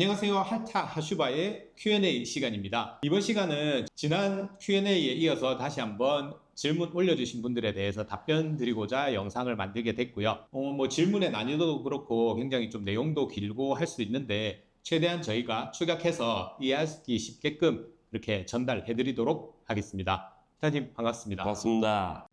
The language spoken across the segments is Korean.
안녕하세요. 할타 하슈바의 Q&A 시간입니다. 이번 시간은 지난 Q&A에 이어서 다시 한번 질문 올려주신 분들에 대해서 답변 드리고자 영상을 만들게 됐고요. 질문의 난이도도 그렇고 굉장히 좀 내용도 길고 할 수 있는데 최대한 저희가 축약해서 이해하기 쉽게끔 이렇게 전달해 드리도록 하겠습니다. 타님 반갑습니다. 반갑습니다.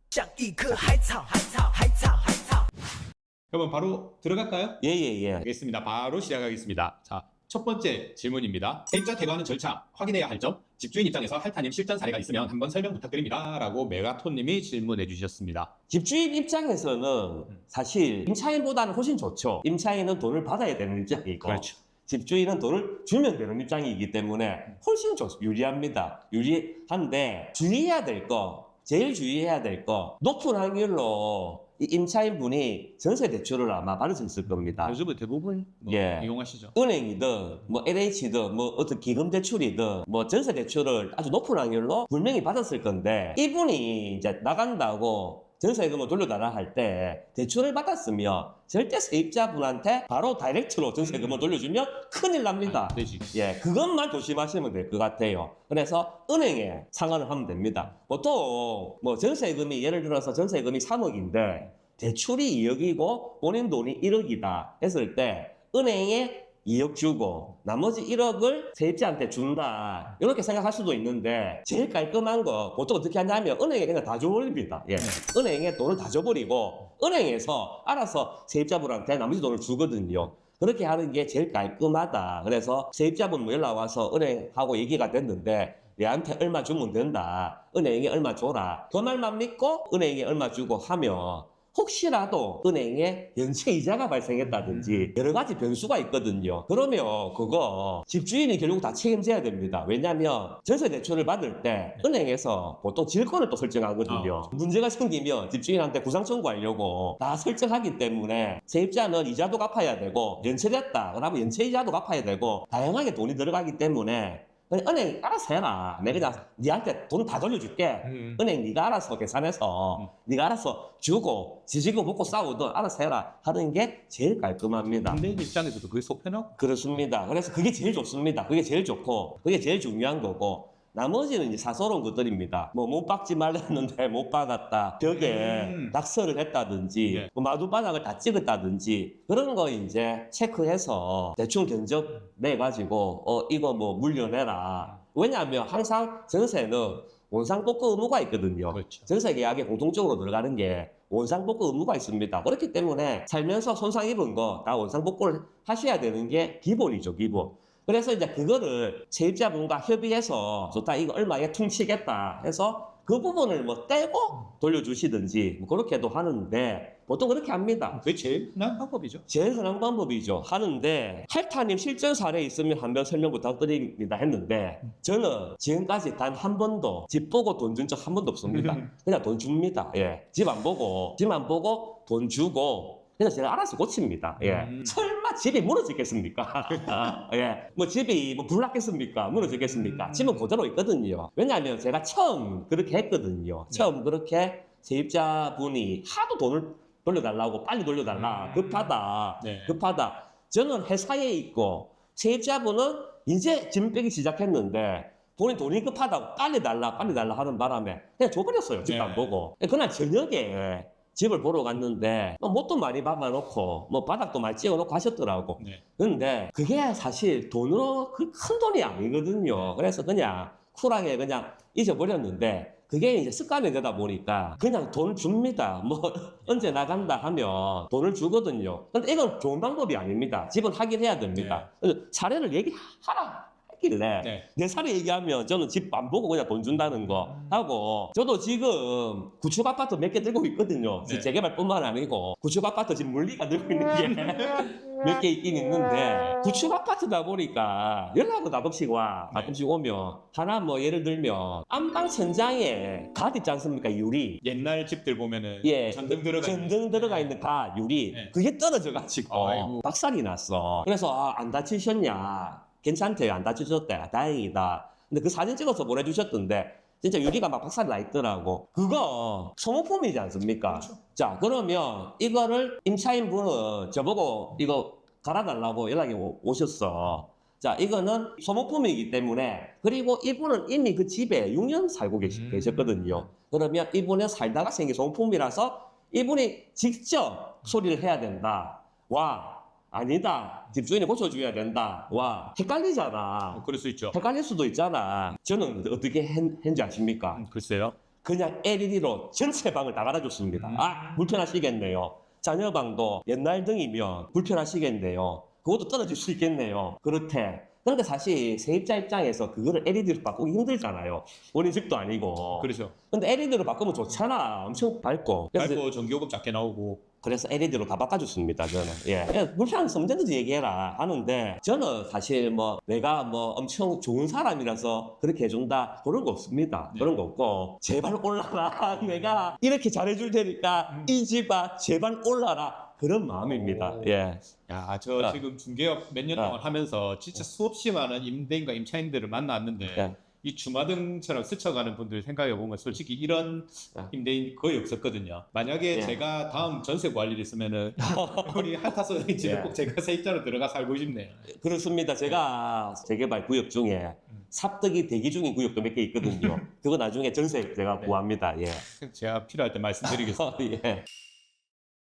그러면 바로 들어갈까요? 예예예. 알겠습니다. 바로 시작하겠습니다. 자, 첫 번째 질문입니다. 세입자 대거하는 절차 확인해야 할 점, 집주인 입장에서 할타님 실전 사례가 있으면 한번 설명 부탁드립니다. 라고 메가톤님이 질문해 주셨습니다. 집주인 입장에서는 사실 임차인보다는 훨씬 좋죠. 임차인은 돈을 받아야 되는 입장이고 그렇죠. 집주인은 돈을 주면 되는 입장이기 때문에 훨씬 유리합니다. 유리한데 주의해야 될 거, 제일 주의해야 될 거, 높은 확률로 이 임차인분이 전세 대출을 아마 받으셨을 겁니다. 요즘은 대부분 예. 이용하시죠. 은행이든 LH든 어떤 기금 대출이든 전세 대출을 아주 높은 확률로 분명히 받았을 건데 이분이 이제 나간다고 전세금을 돌려달라 할 때 대출을 받았으면 절대 세입자분한테 바로 다이렉트로 전세금을 돌려주면 큰일 납니다. 되지. 예, 그것만 조심하시면 될 것 같아요. 그래서 은행에 상환을 하면 됩니다. 보통 전세금이 예를 들어서 전세금이 3억인데 대출이 2억이고 본인 돈이 1억이다 했을 때 은행에 2억 주고 나머지 1억을 세입자한테 준다 이렇게 생각할 수도 있는데 제일 깔끔한 거 보통 어떻게 하냐면 은행에 그냥 다 줘버립니다. 예. 은행에 돈을 다 줘버리고 은행에서 알아서 세입자분한테 나머지 돈을 주거든요. 그렇게 하는 게 제일 깔끔하다. 그래서 세입자분 연락 와서 은행하고 얘기가 됐는데 얘한테 얼마 주면 된다. 은행에 얼마 줘라. 그 말만 믿고 은행에 얼마 주고 하면 혹시라도 은행에 연체 이자가 발생했다든지 여러 가지 변수가 있거든요. 그러면 그거 집주인이 결국 다 책임져야 됩니다. 왜냐하면 전세 대출을 받을 때 은행에서 보통 질권을 또 설정하거든요. 문제가 생기면 집주인한테 구상 청구하려고 다 설정하기 때문에 세입자는 이자도 갚아야 되고 연체됐다 그러면 연체 이자도 갚아야 되고 다양하게 돈이 들어가기 때문에 은행 알아서 해라. 내가 그냥 니한테 돈 다 돌려줄게. 은행 네가 알아서 계산해서 네가 알아서 주고 지지고 먹고 싸우든 알아서 해라 하는 게 제일 깔끔합니다. 상대인 입장에서도 그게 속 편하고. 그렇습니다. 그래서 그게 제일 좋습니다. 그게 제일 좋고 그게 제일 중요한 거고 나머지는 이제 사소로운 것들입니다. 못 박지 말랬는데 못 박았다. 벽에 낙서를 했다든지 예. 마두바닥을 다 찍었다든지 그런 거 이제 체크해서 대충 견적 내가지고 이거 물려내라. 왜냐하면 항상 전세는 원상복구 의무가 있거든요. 그렇죠. 전세 계약에 공통적으로 들어가는 게 원상복구 의무가 있습니다. 그렇기 때문에 살면서 손상 입은 거 다 원상복구를 하셔야 되는 게 기본이죠, 기본. 그래서 이제 그거를 세입자분과 협의해서 좋다 이거 얼마에 퉁치겠다 해서 그 부분을 떼고 돌려주시든지 그렇게도 하는데 보통 그렇게 합니다. 그게 제일 흔한 방법이죠. 제일 흔한 방법이죠. 하는데 할타님 실전 사례 있으면 한번 설명 부탁드립니다 했는데 저는 지금까지 단 한 번도 집 보고 돈 준 적 한 번도 없습니다. 그냥 돈 줍니다. 예. 집 안 보고 돈 주고 그래서 제가 알아서 고칩니다. 예. 설마 집이 무너지겠습니까? 예. 집이 불났겠습니까? 무너지겠습니까? 집은 그대로 있거든요. 왜냐하면 제가 처음 그렇게 했거든요. 처음 그렇게 세입자분이 하도 돈을 돌려달라고 빨리 돌려달라. 급하다. 네. 급하다. 저는 회사에 있고 세입자분은 이제 짐 빼기 시작했는데 본인 돈이 급하다고 빨리 달라 하는 바람에 그냥 줘버렸어요. 집도 안 보고. 그날 저녁에 집을 보러 갔는데 못도 많이 박아놓고 바닥도 많이 찍어놓고 하셨더라고. 네. 근데 그게 사실 돈으로 그 큰 돈이 아니거든요. 그래서 그냥 쿨하게 그냥 잊어버렸는데 그게 이제 습관이 되다 보니까 그냥 돈 줍니다. 언제 나간다 하면 돈을 주거든요. 근데 이건 좋은 방법이 아닙니다. 집은 하긴 해야 됩니다. 사례를 얘기하라 했길래 네. 내 사례 얘기하면 저는 집 안 보고 그냥 돈 준다는 거 하고 저도 지금 구축 아파트 몇 개 들고 있거든요. 네. 재개발뿐만 아니고 구축 아파트 지금 물리가 들고 있는 게 몇 개 있긴 있는데 구축 아파트다 보니까 연락도 가끔씩 오면 하나 예를 들면 안방 천장에 갓 있지 않습니까? 유리. 옛날 집들 보면은 예, 전등 들어가 있는. 전등 들어가 있는 갓 유리. 네. 그게 떨어져가지고 아이고. 박살이 났어. 그래서 안 다치셨냐? 괜찮대요. 안 다치셨대. 다행이다. 근데 그 사진 찍어서 보내주셨던데 진짜 유리가 막 박살이 나 있더라고. 그거 소모품이지 않습니까? 그렇죠. 자, 그러면 이거를 임차인분은 저보고 이거 갈아달라고 연락이 오셨어. 자, 이거는 소모품이기 때문에, 그리고 이분은 이미 그 집에 6년 살고 계셨거든요. 그러면 이분은 살다가 생긴 소모품이라서 이분이 직접 소리를 해야 된다. 와, 아니다. 집주인이 고쳐줘야 된다. 와, 헷갈리잖아. 그럴 수 있죠. 헷갈릴 수도 있잖아. 저는 어떻게 했는지 아십니까? 글쎄요. 그냥 LED로 전체 방을 다 갈아줬습니다. 아, 불편하시겠네요. 자녀방도 옛날 등이면 불편하시겠네요. 그것도 떨어질 수 있겠네요. 그렇대. 그러니까 사실 세입자 입장에서 그거를 LED로 바꾸기 힘들잖아요. 우리 집도 아니고. 그렇죠. 근데 LED로 바꾸면 좋잖아. 엄청 밝고. 밝고 전기요금 작게 나오고. 그래서 LED로 다 바꿔줬습니다, 저는. 예. 불편해서 언제든지 얘기해라 하는데, 저는 사실 뭐, 내가 뭐 엄청 좋은 사람이라서 그렇게 해준다, 그런 거 없습니다. 네. 그런 거 없고, 제발 올라라. 내가 이렇게 잘해줄 테니까, 이 집아, 제발 올라라. 그런 마음입니다. 오. 예. 야, 저 지금 중개업 몇 년 동안 하면서 진짜 수없이 많은 임대인과 임차인들을 만났는데 예. 이 주마등처럼 스쳐가는 분들 생각해 보면 솔직히 이런 예. 임대인 거의 없었거든요. 만약에 예. 제가 다음 전세 구할 일이 있으면은 우리 한타서 집에 예. 꼭 제가 세입자로 들어가 살고 싶네요. 그렇습니다. 제가 재개발 구역 중에 삽득이 대기 중인 구역도 몇 개 있거든요. 그거 나중에 전세 제가 네. 구합니다. 예. 제가 필요할 때 말씀드리겠습니다. 예.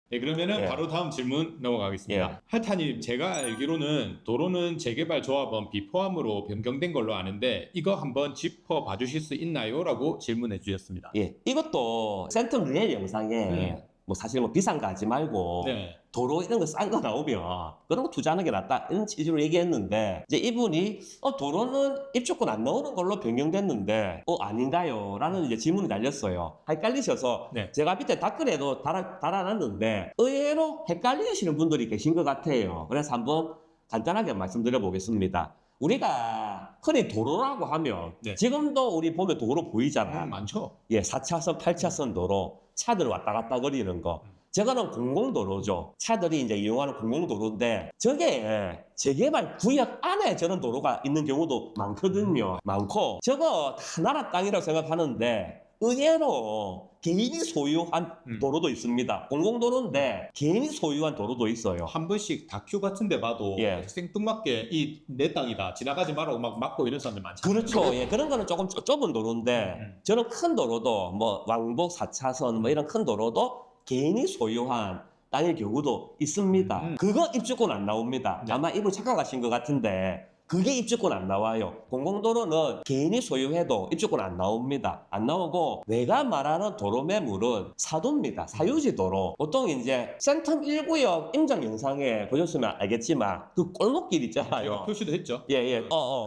네, 그러면은 예. 바로 다음 질문 넘어가겠습니다. 예. 할타님, 제가 알기로는 도로는 재개발 조합원 비포함으로 변경된 걸로 아는데 이거 한번 짚어 봐주실 수 있나요? 라고 질문해 주셨습니다. 예. 이것도 센텀 리얼 영상에 뭐 사실 뭐 비싼 거 하지 말고 네. 도로 이런 거 싼 거 나오면 그런 거 투자하는 게 낫다 이런 취지로 얘기했는데, 이제 이분이 도로는 입주권 안 나오는 걸로 변경됐는데 아닌가요? 라는 이제 질문이 달렸어요. 헷갈리셔서 네. 제가 밑에 댓글에도 달아놨는데 의외로 헷갈리시는 분들이 계신 것 같아요. 그래서 한번 간단하게 말씀드려 보겠습니다. 우리가 흔히 도로라고 하면 네. 지금도 우리 보면 도로 보이잖아. 많죠. 예, 4차선, 8차선 도로, 차들 왔다 갔다 거리는 거. 저거는 공공도로죠. 차들이 이제 이용하는 공공도로인데, 저게 재개발 구역 안에 저런 도로가 있는 경우도 많거든요. 많고, 저거 다 나라 땅이라고 생각하는데, 의외로 개인이 소유한 도로도 있습니다. 공공도로인데, 개인이 소유한 도로도 있어요. 한 번씩 다큐 같은 데 봐도 예. 생뚱맞게 이 내 땅이다. 지나가지 말라고 막 막고 이런 사람들 많잖아요. 그렇죠. 예, 그런 거는 조금 좁은 도로인데, 저는 큰 도로도, 뭐, 왕복 4차선, 뭐, 이런 큰 도로도 개인이 소유한 땅일 경우도 있습니다. 그거 입주권 안 나옵니다. 네. 아마 이분 착각하신 것 같은데, 그게 입주권 안 나와요. 공공도로는 개인이 소유해도 입주권 안 나옵니다. 안 나오고, 내가 말하는 도로 매물은 사도입니다. 사유지 도로. 보통 이제 센텀 1구역 임장 영상에 보셨으면 알겠지만, 그 골목길 있잖아요. 표시도 했죠. 예.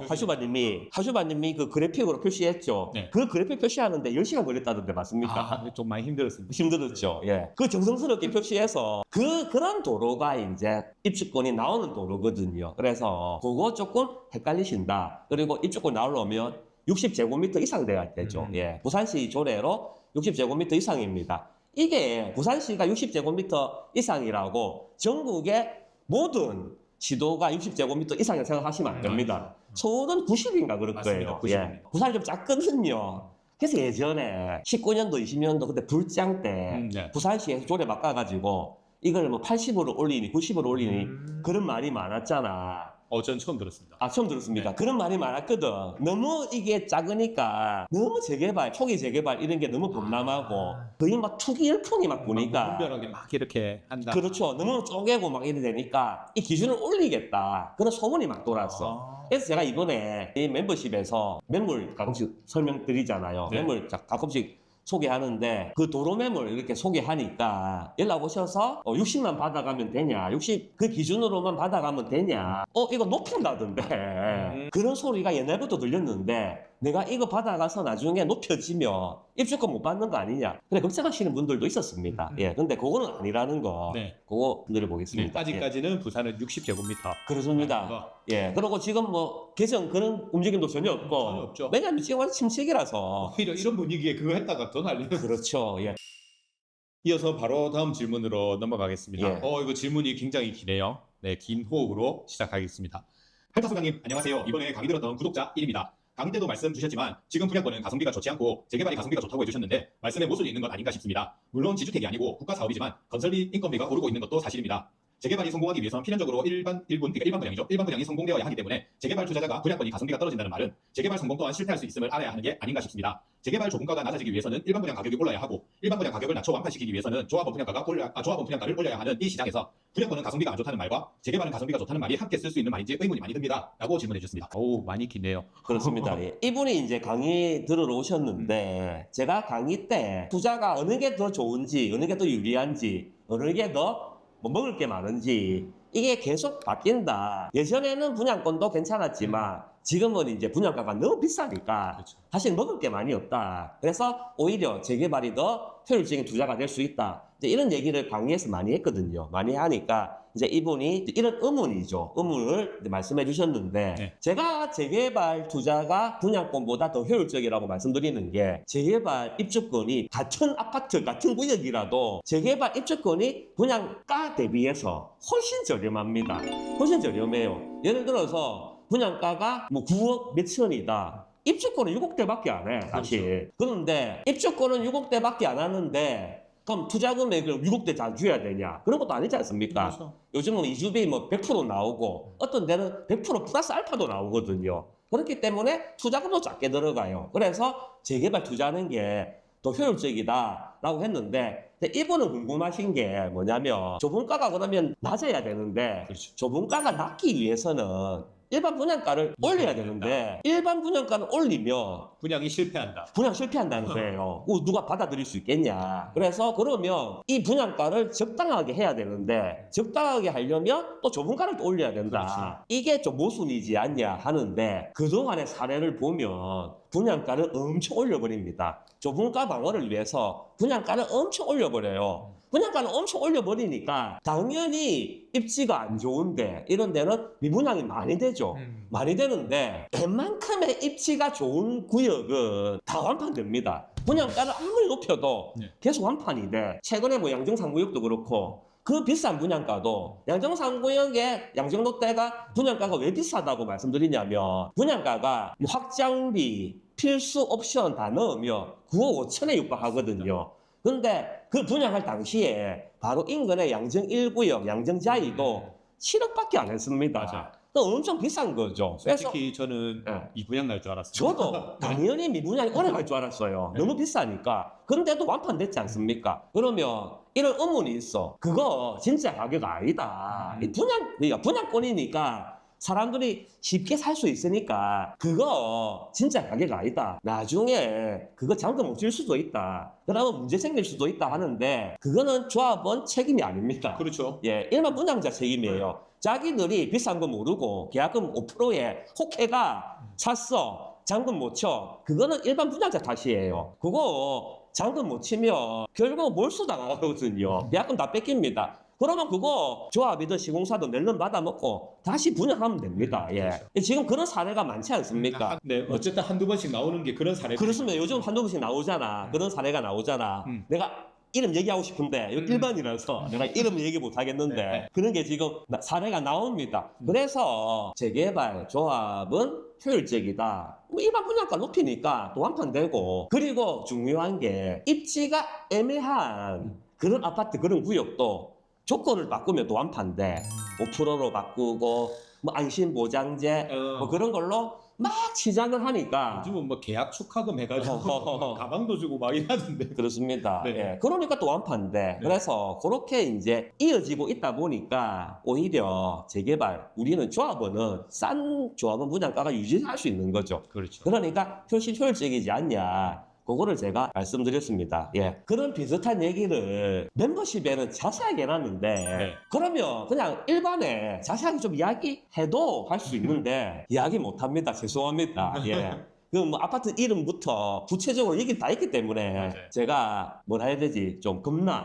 하슈바님이 그 그래픽으로 표시했죠. 네. 그 그래픽 표시하는데 10시간 걸렸다던데 맞습니까? 좀 많이 힘들었습니다. 힘들었죠. 예. 그 정성스럽게 표시해서 그런 도로가 이제 입주권이 나오는 도로거든요. 그래서 그거 조금 헷갈리신다. 그리고 입주권 나오려면 60제곱미터 이상 돼야 되죠. 예. 부산시 조례로 60제곱미터 이상입니다. 이게 부산시가 60제곱미터 이상이라고 전국의 모든 시도가 60제곱미터 이상을 생각하시면 안 됩니다. 서울은 90인가 그럴 맞습니다. 거예요. 90. 예. 부산이 좀 작거든요. 그래서 예전에 19년도, 20년도 그때 불장 때 네. 부산시에서 조례 바꿔가지고 이걸 뭐 80으로 올리니 90으로 올리니 그런 말이 많았잖아. 전 처음 들었습니다. 아, 처음 들었습니다. 네. 그런 말이 많았거든. 너무 이게 작으니까 너무 재개발, 초기 재개발 이런 게 너무 범람하고 거의 막 투기 열풍이 막 보니까 분별하게 막 이렇게 한다. 그렇죠. 너무 쪼개고 막 이래 되니까 이 기준을 올리겠다. 그런 소문이 막 돌았어. 그래서 제가 이번에 이 멤버십에서 매물 가끔씩 설명드리잖아요. 네. 매물 가끔씩 소개하는데 그 도로 매물 이렇게 소개하니까 연락 오셔서 60만 받아가면 되냐, 60 그 기준으로만 받아가면 되냐, 이거 높인다던데 그런 소리가 옛날부터 들렸는데 내가 이거 받아가서 나중에 높여지면 입주권 못 받는 거 아니냐, 그래 걱정하시는 분들도 있었습니다. 예, 근데 그거는 아니라는 거, 네. 그거 네, 드려보겠습니다. 예. 아직까지는 부산은 60제곱미터. 그렇습니다. 예, 그리고 지금 뭐 개정 그런 움직임도 전혀 없고, 전혀 없죠. 왜냐면 지금 완전 침체기라서. 오히려 이런 분위기에 그거 했다가 더 난리는. 그렇죠. 예. 이어서 바로 다음 질문으로 넘어가겠습니다. 예. 이거 질문이 굉장히 기네요. 네, 긴 호흡으로 시작하겠습니다. 할타소장님 안녕하세요. 이번에 강의 들었던 구독자 1입니다. 강의 때도 말씀 주셨지만 지금 분양권은 가성비가 좋지 않고 재개발이 가성비가 좋다고 해주셨는데 말씀에 모순이 있는 것 아닌가 싶습니다. 물론 지주택이 아니고 국가 사업이지만 건설비 인건비가 오르고 있는 것도 사실입니다. 재개발이 성공하기 위해서는 필연적으로 그러니까 일반 분양이죠. 일반 분양이 성공되어야 하기 때문에 재개발 투자자가 분양권이 가성비가 떨어진다는 말은 재개발 성공 또한 실패할 수 있음을 알아야 하는 게 아닌가 싶습니다. 재개발 조분가가 낮아지기 위해서는 일반 분양 가격이 올라야 하고 일반 분양 가격을 낮춰 완판시키기 위해서는 조합원 분양가를 올려야 하는 이 시장에서 분양권은 가성비가 안 좋다는 말과 재개발은 가성비가 좋다는 말이 함께 쓸 수 있는 말인지 의문이 많이 듭니다. 라고 질문해 주셨습니다. 오, 많이 기네요. 그렇습니다. 예. 이분이 이제 강의 들으러 오셨는데 제가 강의 때 투자가 어느 게 더 좋은지 어느 게 더 유리한지 어느 게 더 먹을 게 많은지 이게 계속 바뀐다. 예전에는 분양권도 괜찮았지만 지금은 이제 분양가가 너무 비싸니까 그렇죠. 사실 먹을 게 많이 없다. 그래서 오히려 재개발이 더 효율적인 투자가 될 수 있다. 이제 이런 얘기를 강의에서 많이 했거든요. 많이 하니까 이제 이분이 이런 의문을 이제 말씀해 주셨는데 네. 제가 재개발 투자가 분양권보다 더 효율적이라고 말씀드리는 게 재개발 입주권이 같은 아파트 같은 구역이라도 재개발 입주권이 분양가 대비해서 훨씬 저렴합니다. 훨씬 저렴해요. 예를 들어서 분양가가 뭐 9억 몇천이다. 입주권은 6억대밖에 안 해, 사실. 그런데 입주권은 6억대밖에 안 하는데 그럼 투자 금액을 6억대 다 줘야 되냐? 그런 것도 아니지 않습니까? 그렇죠. 요즘은 이주비 뭐 100% 나오고 어떤 데는 100% 플러스 알파도 나오거든요. 그렇기 때문에 투자금도 작게 들어가요. 그래서 재개발 투자하는 게 더 효율적이다라고 했는데 근데 이분은 궁금하신 게 뭐냐면 조분가가 그러면 낮아야 되는데 그렇죠. 조분가가 낮기 위해서는 일반 분양가를 올려야 되는데 일반 분양가를 올리면 분양이 실패한다. 분양 실패한다는 거예요. 누가 받아들일 수 있겠냐. 그래서 그러면 이 분양가를 적당하게 해야 되는데 적당하게 하려면 또 조분가를 또 올려야 된다. 그렇죠. 이게 좀 모순이지 않냐 하는데 그동안의 사례를 보면 분양가를 엄청 올려버립니다. 조분가 방어를 위해서 분양가를 엄청 올려버려요. 분양가를 엄청 올려버리니까 당연히 입지가 안 좋은데 이런 데는 미분양이 많이 되죠. 많이 되는데 웬만큼의 입지가 좋은 구역은 다 완판됩니다. 분양가를 아무리 높여도 네. 계속 완판이 돼. 최근에 뭐 양정상구역도 그렇고 그 비싼 분양가도 양정상구역의 양정롯데가 분양가가 왜 비싸다고 말씀드리냐면 분양가가 뭐 확장비, 필수 옵션 다 넣으면 9억 5천에 육박하거든요. 근데 그 분양할 당시에 바로 인근의 양정 1구역, 양정자이도 7억밖에 안 했습니다. 맞아요. 그 엄청 비싼 거죠. 그래서 솔직히 저는 네. 이 분양 날 줄 알았어요. 저도 당연히 미분양이 오래 갈 줄 알았어요. 너무 비싸니까. 그런데도 완판됐지 않습니까? 그러면 이런 의문이 있어. 그거 진짜 가격 아니다. 이 그러니까 분양권이니까 사람들이 쉽게 살 수 있으니까 그거 진짜 가격 아니다. 나중에 그거 잔금 못 줄 수도 있다. 그러면 문제 생길 수도 있다 하는데 그거는 조합원 책임이 아닙니다. 그렇죠. 예, 일반 분양자 책임이에요. 자기들이 비싼 거 모르고 계약금 5%에 혹해가 샀어. 잔금 못 쳐. 그거는 일반 분양자 탓이에요. 그거 잔금 못 치면 결국 몰수 당하거든요. 계약금 다 뺏깁니다. 그러면 그거 조합이든 시공사도 낼름 받아먹고 다시 분양하면 됩니다. 예. 그렇죠. 지금 그런 사례가 많지 않습니까? 네, 어쨌든 한두 번씩 나오는 게 그런 사례. 그렇습니다. 요즘 한두 번씩 나오잖아. 그런 사례가 나오잖아. 내가 이름 얘기하고 싶은데 여기 1번이라서 내가 이름 얘기 못 하겠는데 네. 그런 게 지금 사례가 나옵니다. 그래서 재개발 조합은 효율적이다. 뭐 일반 분양가 높이니까 또 완판되고 그리고 중요한 게 입지가 애매한 그런 아파트 그런 구역도 조건을 바꾸면 또 완판돼. 5%로 바꾸고 뭐 안심보장제 뭐 그런 걸로 막 시작을 하니까 요즘은 뭐 계약 축하금 해가지고 가방도 주고 막 이러던데. 그렇습니다. 네. 예. 그러니까 또 완판돼. 네. 그래서 그렇게 이제 이어지고 있다 보니까 오히려 재개발 우리는 조합원은 싼 조합원 분양가가 유지할 수 있는 거죠. 그렇죠. 그러니까 훨씬 효율적이지 않냐. 그거를 제가 말씀드렸습니다. 예. 그런 비슷한 얘기를 멤버십에는 자세하게 해놨는데, 네. 그러면 그냥 일반에 자세하게 좀 이야기해도 할 수 있는데, 이야기 못 합니다. 죄송합니다. 예. 그 뭐 아파트 이름부터 구체적으로 얘기 다 했기 때문에 맞아요. 제가 뭘 해야 되지? 좀 겁나.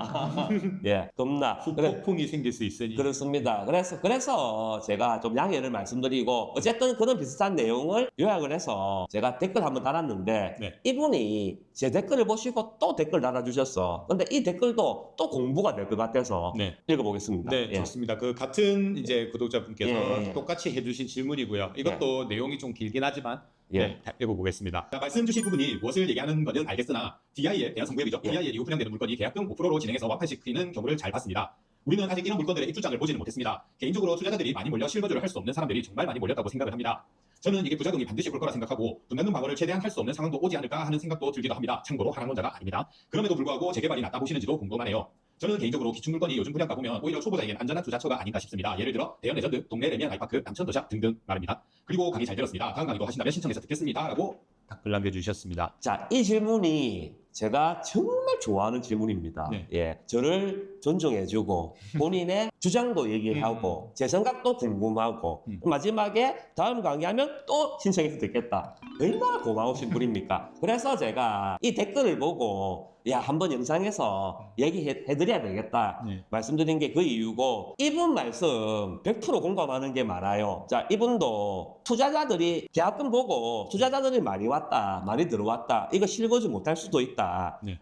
예, 겁나. 그래, 후폭풍이 생길 수 있으니. 그렇습니다. 그래서 제가 좀 양해를 말씀드리고 어쨌든 그런 비슷한 내용을 요약을 해서 제가 댓글 한번 달았는데 네. 이분이 제 댓글을 보시고 또 댓글 달아주셨어. 근데 이 댓글도 또 공부가 될 것 같아서 네. 읽어보겠습니다. 네, 예. 좋습니다. 그 같은 이제 구독자분께서 예. 똑같이 해주신 질문이고요. 이것도 내용이 좀 길긴 하지만 예. 네, 다 읽어보겠습니다. 말씀 주신 부분이 무엇을 얘기하는 건지는 알겠으나 DIL, 대한성구역이죠. 예. DIL 이후 분양되는 물건이 계약금 5%로 진행해서 완판시키는 경우를 잘 봤습니다. 우리는 아직 이런 물건들의 입주장을 보지는 못했습니다. 개인적으로 투자자들이 많이 몰려 실거주를 할 수 없는 사람들이 정말 많이 몰렸다고 생각을 합니다. 저는 이게 부작용이 반드시 올 거라 생각하고 분담금 방어를 최대한 할 수 없는 상황도 오지 않을까 하는 생각도 들기도 합니다. 참고로 하락론자가 아닙니다. 그럼에도 불구하고 재개발이 낫다 보시는지도 궁금하네요. 저는 개인적으로 기축 물건이 요즘 분양가 보면 오히려 초보자에겐 안전한 투자처가 아닌가 싶습니다. 예를 들어 대연 레전드, 동네 레미안 아이파크, 남천 도샵 등등 말입니다. 그리고 강의 잘 들었습니다. 다음 강의도 하신다면 신청해서 듣겠습니다. 라고 댓글 남겨주셨습니다. 자, 이 질문이 제가 정말 좋아하는 질문입니다. 네. 예, 저를 존중해주고 본인의 주장도 얘기하고 제 생각도 궁금하고 마지막에 다음 강의하면 또 신청해서 듣겠다. 얼마나 고마우신 분입니까? 그래서 제가 이 댓글을 보고 야, 한번 영상에서 얘기해드려야 되겠다. 네. 말씀드린 게 그 이유고 이분 말씀 100% 공감하는 게 많아요. 자, 이분도 투자자들이 계약금 보고 투자자들이 많이 왔다, 많이 들어왔다. 이거 실거주 못할 수도 있다. 네.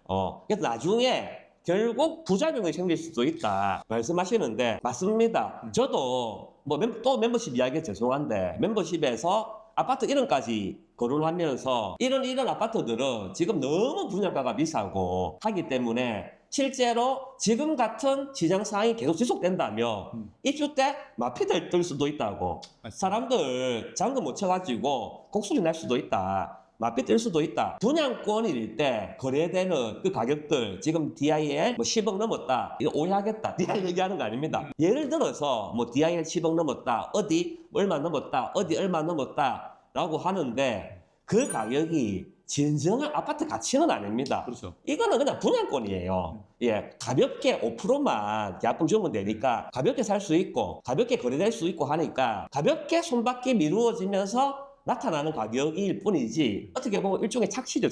그래서 나중에 결국 부작용이 생길 수도 있다 말씀하시는데 맞습니다. 저도 뭐 또 멤버십 이야기 죄송한데 멤버십에서 아파트 이름까지 거론하면서 이런 아파트들은 지금 너무 분양가가 비싸고 하기 때문에 실제로 지금 같은 시장 상황이 계속 지속된다면 입주 때 마피들 뜰 수도 있다고. 맞습니다. 사람들 잔금 못 쳐가지고 곡소리 날 수도 있다. 마피 뜰 수도 있다. 분양권일 때 거래되는 그 가격들 지금 DIL 뭐 10억 넘었다. 이거 오해하겠다. DIL 얘기하는 거 아닙니다. 예를 들어서 뭐 DIL 10억 넘었다. 어디 얼마 넘었다. 어디 얼마 넘었다. 라고 하는데 그 가격이 진정한 아파트 가치는 아닙니다. 그렇죠. 이거는 그냥 분양권이에요. 예, 가볍게 5%만 계약금 주면 되니까 가볍게 살 수 있고 가볍게 거래될 수 있고 하니까 가볍게 손바퀴 미루어지면서 나타나는 가격일 뿐이지 어떻게 보면 일종의 착시죠.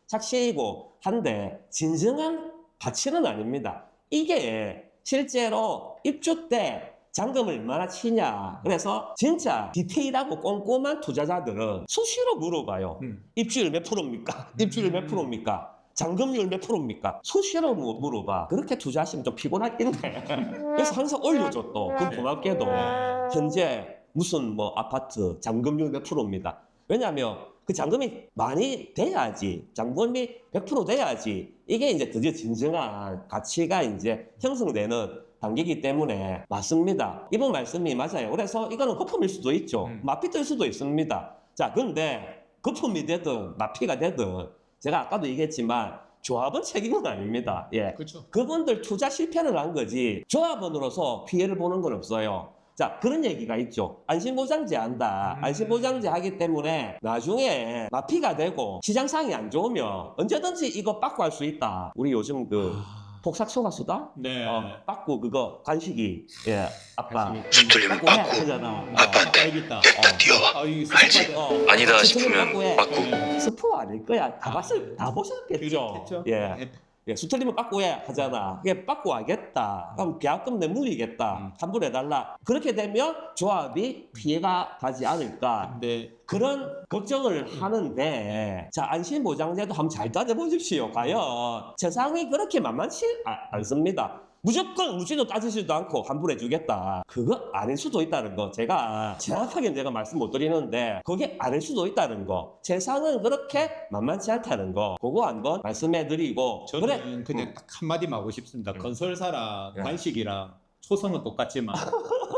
착시이고 한데 진정한 가치는 아닙니다. 이게 실제로 입주 때 잔금을 얼마나 치냐. 그래서 진짜 디테일하고 꼼꼼한 투자자들은 수시로 물어봐요. 입주율 몇 프로입니까? 입주율 몇 프로입니까? 잔금률 몇 프로입니까? 수시로 물어봐. 그렇게 투자하시면 좀 피곤하겠네. 그래서 항상 올려줘 또. 그 고맙게도 현재 무슨 뭐 아파트 잔금률 몇 프로입니다. 왜냐하면 그 잔금이 많이 돼야지, 잔금이 100% 돼야지 이게 이제 드디어 진정한 가치가 이제 형성되는 단계이기 때문에 맞습니다. 이번 말씀이 맞아요. 그래서 이거는 거품일 수도 있죠. 마피 뜰 수도 있습니다. 자, 근데 거품이 되든 마피가 되든 제가 아까도 얘기했지만 조합은 책임은 아닙니다. 예, 그렇죠. 그분들 투자 실패를 한 거지 조합원으로서 피해를 보는 건 없어요. 자, 그런 얘기가 있죠. 안심보장제 한다. 안심보장제 하기 때문에 나중에 마피가 되고 시장 상황이 안 좋으면 언제든지 이거 빠꾸 할 수 있다. 우리 요즘 그 폭삭소가 수다? 네. 빠꾸 그거 간식이 예 아빠 수틀리면 빠꾸 해 빠꾸, 하잖아. 아빠한테 여기 있다. 딱 뛰어와. 아, 이 알지? 스포츠 아니다 수틀리면 싶으면 빠꾸 해. 빠꾸. 스포 아닐 거야. 다 보셨겠죠. 했죠. 예. 예, 수틀리면 빠꾸해 하잖아. 그게 빠꾸 하겠다. 그럼 계약금 내 물리겠다. 환불해달라. 그렇게 되면 조합이 피해가 가지 않을까. 근데 그런 걱정을 하는데 자 안심보장제도 한번 잘 따져보십시오. 과연 세상이 그렇게 만만치 않습니다. 무조건 우지도 따지지도 않고 환불해주겠다. 그거 아닐 수도 있다는 거. 제가 정확하게 내가 말씀 못 드리는데 그게 아닐 수도 있다는 거. 세상은 그렇게 만만치 않다는 거. 그거 한번 말씀해드리고 저는 그래. 그냥 딱 한마디만 하고 싶습니다. 건설사랑 네. 관식이랑 초성은 똑같지만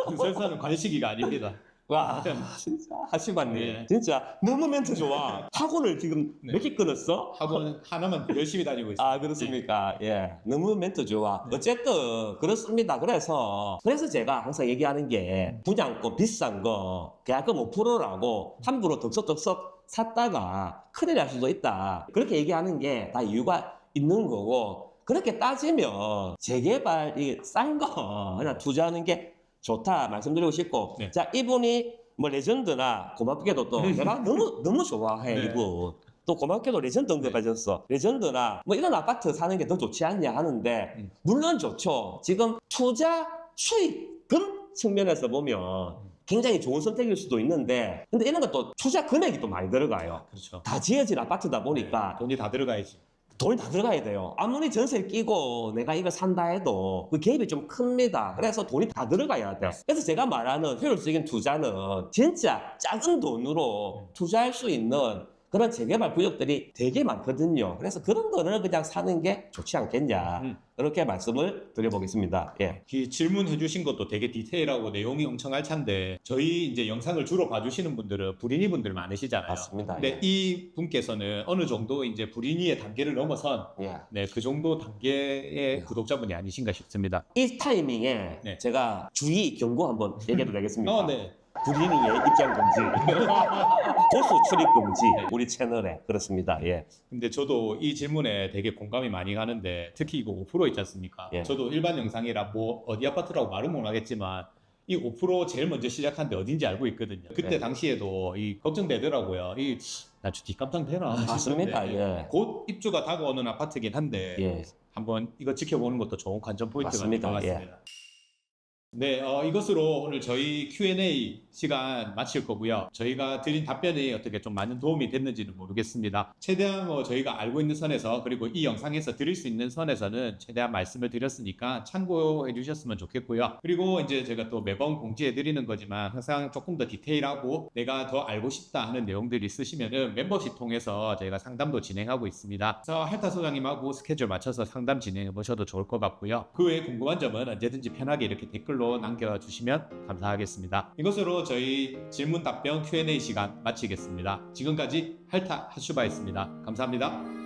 건설사는 관식이가 아닙니다. 와 진짜 하시반님 네. 진짜 너무 멘트 좋아. 학원을 지금 네. 몇 개 끊었어? 학원 하나만 열심히 다니고 있습니다. 아 그렇습니까? 예, 너무 멘트 좋아. 어쨌든 그렇습니다. 그래서 제가 항상 얘기하는 게 분양권 비싼 거 계약금 5%라고 함부로 덕석덕석 샀다가 큰일 날 수도 있다. 그렇게 얘기하는 게 다 이유가 있는 거고 그렇게 따지면 재개발이 싼 거 그냥 투자하는 게 좋다 말씀드리고 싶고 네. 자 이분이 뭐 레전드나 고맙게도 또 내가 너무 좋아해 네. 이분. 또 고맙게도 레전드 언급하셨어. 레전드나 뭐 이런 아파트 사는 게 더 좋지 않냐 하는데 물론 좋죠. 지금 투자 수익금 측면에서 보면 굉장히 좋은 선택일 수도 있는데 근데 이런 것도 투자 금액이 또 많이 들어가요. 그렇죠. 다 지어진 아파트다 보니까 돈이 다 들어가야지. 돈이 다 들어가야 돼요. 아무리 전세를 끼고 내가 이거 산다 해도 그 개입이 좀 큽니다. 그래서 돈이 다 들어가야 돼요. 그래서 제가 말하는 효율적인 투자는 진짜 작은 돈으로 투자할 수 있는 그런 재개발 구역들이 되게 많거든요. 그래서 그런 거를 그냥 사는 게 좋지 않겠냐. 그렇게 말씀을 드려보겠습니다. 예. 이 질문해 주신 것도 되게 디테일하고 내용이 엄청 알찬데 저희 이제 영상을 주로 봐주시는 분들은 불인이 분들 많으시잖아요. 맞습니다. 근데 예. 이 분께서는 어느 정도 이제 불인이의 단계를 넘어선 예. 네, 그 정도 단계의 구독자분이 아니신가 싶습니다. 이 타이밍에 네. 제가 주의 경고 한번 얘기해도 되겠습니까? 네. 불인이의 입장 금지, 보수 출입 금지, 네. 우리 채널에 그렇습니다. 예. 근데 저도 이 질문에 되게 공감이 많이 가는데 특히 이거 5% 있지 않습니까? 예. 저도 일반 영상이라 뭐 어디 아파트라고 말은 못 하겠지만 이 5% 제일 먼저 시작한 데 어딘지 알고 있거든요. 그때 예. 당시에도 이 걱정되더라고요. 나 뒷감당 되나? 맞습니다. 싶은데 예. 곧 입주가 다가오는 아파트긴 한데 예. 한번 이거 지켜보는 것도 좋은 관전 포인트가 될 것 맞습니다. 예. 같습니다. 네, 이것으로 오늘 저희 Q&A 시간 마칠 거고요. 저희가 드린 답변이 어떻게 좀 많은 도움이 됐는지는 모르겠습니다. 최대한 저희가 알고 있는 선에서 그리고 이 영상에서 드릴 수 있는 선에서는 최대한 말씀을 드렸으니까 참고해 주셨으면 좋겠고요. 그리고 이제 제가 또 매번 공지해 드리는 거지만 항상 조금 더 디테일하고 내가 더 알고 싶다 하는 내용들이 있으시면은 멤버십 통해서 저희가 상담도 진행하고 있습니다. 그래서 할타 소장님하고 스케줄 맞춰서 상담 진행해 보셔도 좋을 것 같고요. 그 외에 궁금한 점은 언제든지 편하게 이렇게 댓글로 남겨주시면 감사하겠습니다. 이것으로 저희 질문 답변 Q&A 시간 마치겠습니다. 지금까지 할타 하슈바였습니다. 감사합니다.